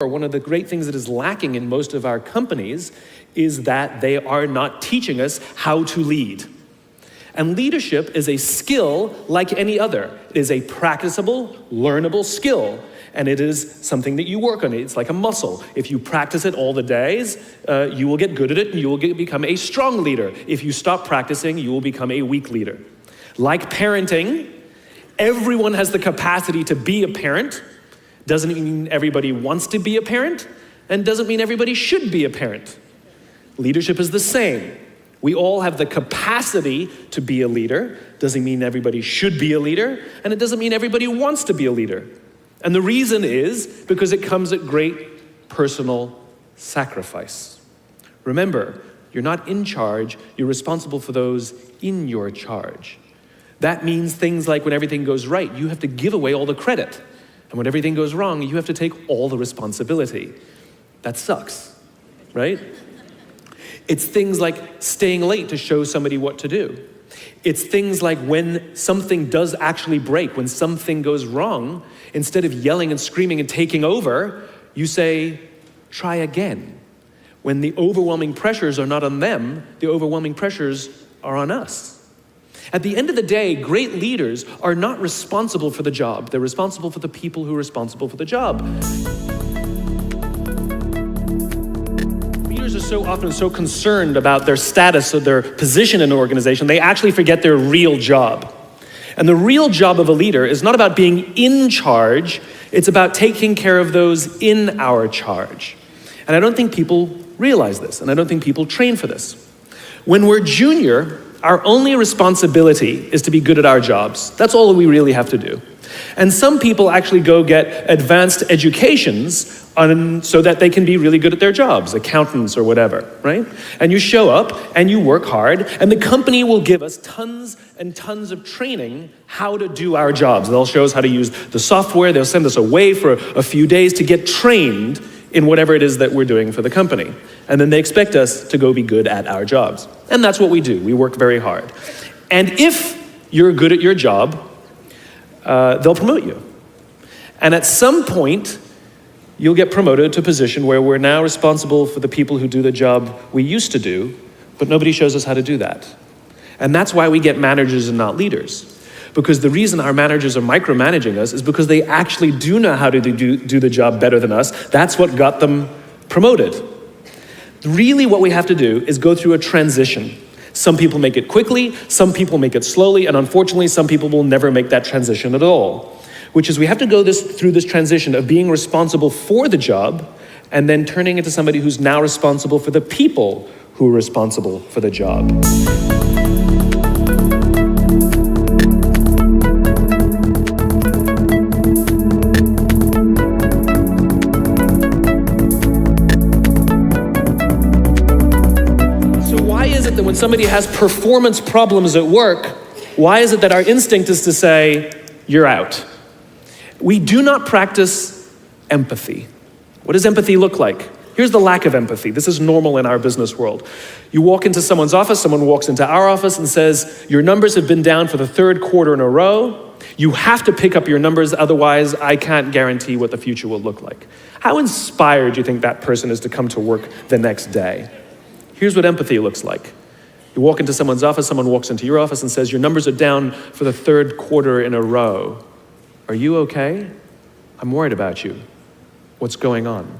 One of the great things that is lacking in most of our companies is that they are not teaching us how to lead. And leadership is a skill like any other. It is a practicable, learnable skill. And it is something that you work on. It's like a muscle. If you practice it all the days, you will get good at it and you will become a strong leader. If you stop practicing, you will become a weak leader. Like parenting, everyone has the capacity to be a parent. Doesn't mean everybody wants to be a parent, and doesn't mean everybody should be a parent. Leadership is the same. We all have the capacity to be a leader. Doesn't mean everybody should be a leader, and it doesn't mean everybody wants to be a leader. And the reason is because it comes at great personal sacrifice. Remember, you're not in charge, you're responsible for those in your charge. That means things like when everything goes right, you have to give away all the credit. And when everything goes wrong, you have to take all the responsibility. That sucks, right? It's things like staying late to show somebody what to do. It's things like when something does actually break, when something goes wrong, instead of yelling and screaming and taking over, you say, try again. When the overwhelming pressures are not on them, the overwhelming pressures are on us. At the end of the day, great leaders are not responsible for the job. They're responsible for the people who are responsible for the job. Leaders are so often so concerned about their status or their position in an organization, they actually forget their real job. And the real job of a leader is not about being in charge, it's about taking care of those in our charge. And I don't think people realize this, and I don't think people train for this. When we're junior, our only responsibility is to be good at our jobs. That's all we really have to do. And some people actually go get advanced educations so that they can be really good at their jobs, accountants or whatever, right? And you show up and you work hard, and the company will give us tons and tons of training how to do our jobs. They'll show us how to use the software. They'll send us away for a few days to get trained in whatever it is that we're doing for the company. And then they expect us to go be good at our jobs. And that's what we do. We work very hard. And if you're good at your job, they'll promote you. And at some point, you'll get promoted to a position where we're now responsible for the people who do the job we used to do, but nobody shows us how to do that. And that's why we get managers and not leaders. Because the reason our managers are micromanaging us is because they actually do know how to do the job better than us. That's what got them promoted. Really what we have to do is go through a transition. Some people make it quickly, some people make it slowly, and unfortunately some people will never make that transition at all. Which is we have to go through this transition of being responsible for the job and then turning into somebody who's now responsible for the people who are responsible for the job. That when somebody has performance problems at work, why is it that our instinct is to say, you're out? We do not practice empathy. What does empathy look like? Here's the lack of empathy. This is normal in our business world. You walk into someone's office, someone walks into our office and says, your numbers have been down for the third quarter in a row. You have to pick up your numbers, otherwise I can't guarantee what the future will look like. How inspired do you think that person is to come to work the next day? Here's what empathy looks like. You walk into someone's office, someone walks into your office and says, your numbers are down for the third quarter in a row. Are you okay? I'm worried about you. What's going on?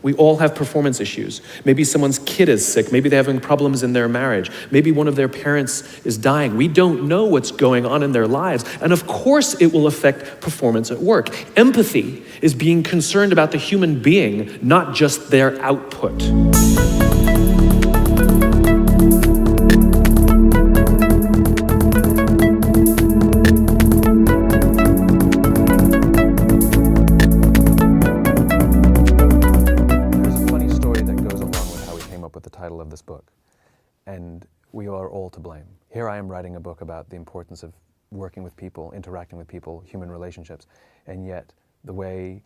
We all have performance issues. Maybe someone's kid is sick. Maybe they're having problems in their marriage. Maybe one of their parents is dying. We don't know what's going on in their lives. And of course it will affect performance at work. Empathy is being concerned about the human being, not just their output. Of this book, and we are all to blame. Here I am writing a book about the importance of working with people, interacting with people, human relationships, and yet the way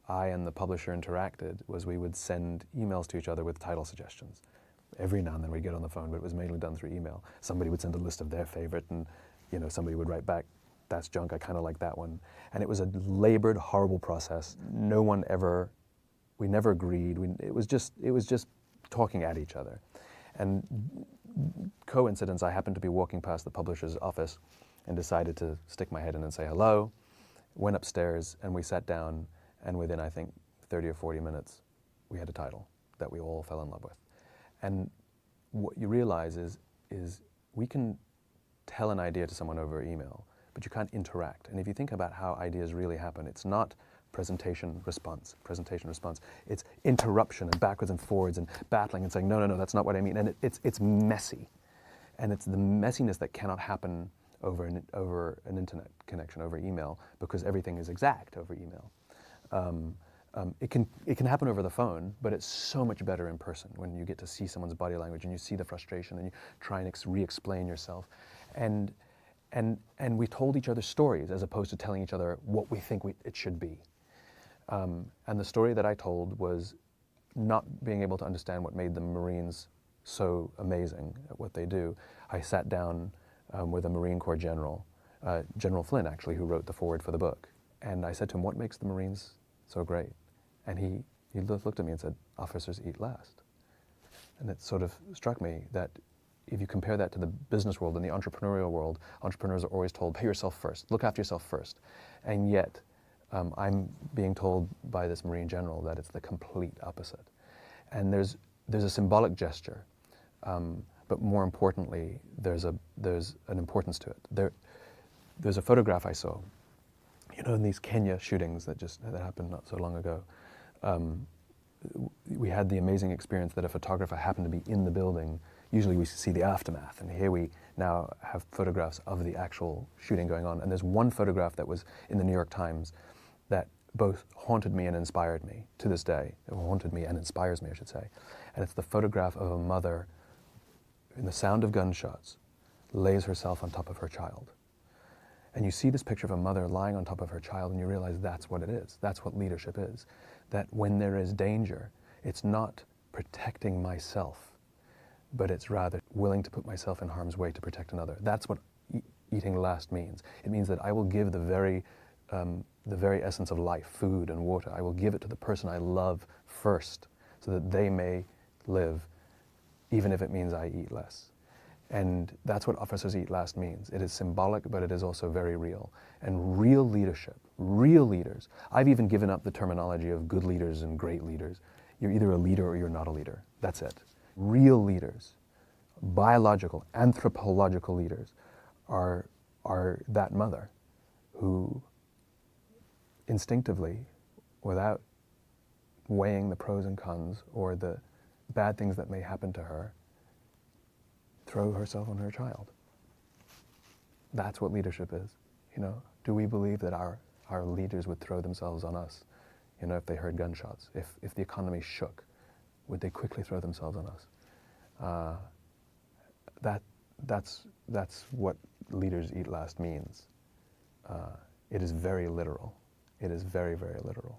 I and the publisher interacted was we would send emails to each other with title suggestions. Every now and then we'd get on the phone, but it was mainly done through email. Somebody would send a list of their favorite, and somebody would write back, that's junk, I kind of like that one. And it was a labored, horrible process. No one ever We never agreed. It was just talking at each other. And coincidence, I happened to be walking past the publisher's office and decided to stick my head in and say hello. Went upstairs and we sat down, and within, I think, 30 or 40 minutes, we had a title that we all fell in love with. And what you realize is we can tell an idea to someone over email, but you can't interact. And if you think about how ideas really happen, it's not presentation, response. It's interruption and backwards and forwards and battling and saying, no, that's not what I mean. And it's messy. And it's the messiness that cannot happen over an internet connection, over email, because everything is exact over email. It can happen over the phone, but it's so much better in person when you get to see someone's body language and you see the frustration and you try and re-explain yourself. And we told each other stories as opposed to telling each other what we think it should be. And the story that I told was not being able to understand what made the Marines so amazing at what they do. I sat down with a Marine Corps general, General Flynn actually, who wrote the foreword for the book. And I said to him, what makes the Marines so great? And he looked at me and said, officers eat last. And it sort of struck me that if you compare that to the business world and the entrepreneurial world, entrepreneurs are always told, pay yourself first, look after yourself first. And yet, I'm being told by this Marine general that it's the complete opposite. And there's a symbolic gesture, but more importantly, there's an importance to it. There's a photograph I saw, in these Kenya shootings that happened not so long ago. We had the amazing experience that a photographer happened to be in the building. Usually we see the aftermath, and here we now have photographs of the actual shooting going on. And there's one photograph that was in the New York Times that both haunted me and inspired me to this day. It haunted me and inspires me, I should say. And it's the photograph of a mother, in the sound of gunshots, lays herself on top of her child. And you see this picture of a mother lying on top of her child, and you realize that's what it is. That's what leadership is. That when there is danger, it's not protecting myself, but it's rather willing to put myself in harm's way to protect another. That's what eating last means. It means that I will give the very essence of life, food and water, I will give it to the person I love first, so that they may live, even if it means I eat less. And that's what officers eat last means. It is symbolic, but it is also very real. And real leadership, real leaders. I've even given up the terminology of good leaders and great leaders. You're either a leader or you're not a leader. That's it. Real leaders, biological, anthropological leaders, are that mother who instinctively, without weighing the pros and cons or the bad things that may happen to her, throw herself on her child. That's what leadership is. Do we believe that our leaders would throw themselves on us? If they heard gunshots, if the economy shook, would they quickly throw themselves on us? That's what leaders eat last means. It is very literal. It is very, very literal.